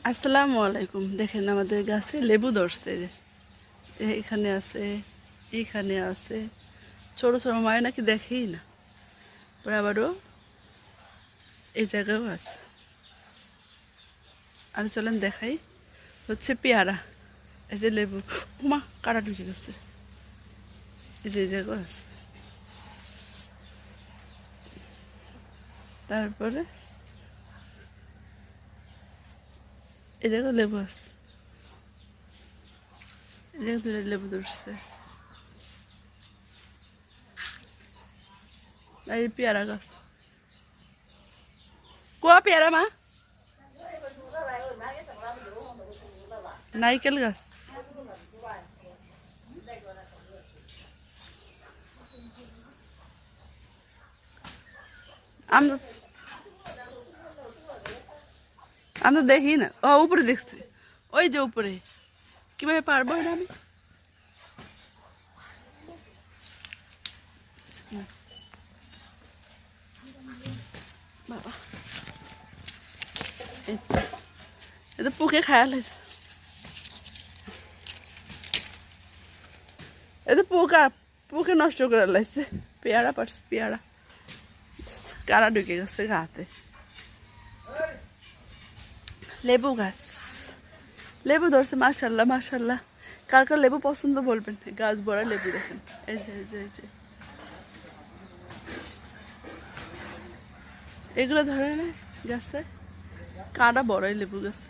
আসসালামু আলাইকুম। দেখেন আমাদের গাছে লেবু ধরছে, এখানে আছে, এইখানে আছে। ছোট ছোট মায় নাকি দেখেই না, পরে আবারও এই জায়গায়ও আছে। আর চলেন দেখাই, হচ্ছে পেয়ারা। এই যে লেবু, উমা কাটা ঢুকে গেছে। এই যে এই জায়গাও আছে। তারপরে এই জায়গায় লেবু আছে, এই জায়গায় ধরে লেবু ধরছে। এই পেয়ারা গাছ, কোয়া পেয়ারা মা, নাইকেল গাছ। আমি তো আমি তো দেখি না। ও উপরে দেখছি, ওই যে উপরে। কিভাবে পারবো এটা আমি? বাবা, এ তো পোকে খায়া লাইছে। এ তো পোকে নষ্ট করে লাইছে। পেয়ারা পারছে, পেয়ারা কারা ঢুকে গেছে গাতে। লেবু গাছ, লেবু ধরছে। মাশাল্লাহ মাশাল্লাহ। কার কার লেবু পছন্দ বলবেন। গাছ ভরা লেবু দেখেন। এই যে এই যে এই যে এগুলো ধরে না গাছে, কাঁটা বড়াই লেবু গাছ।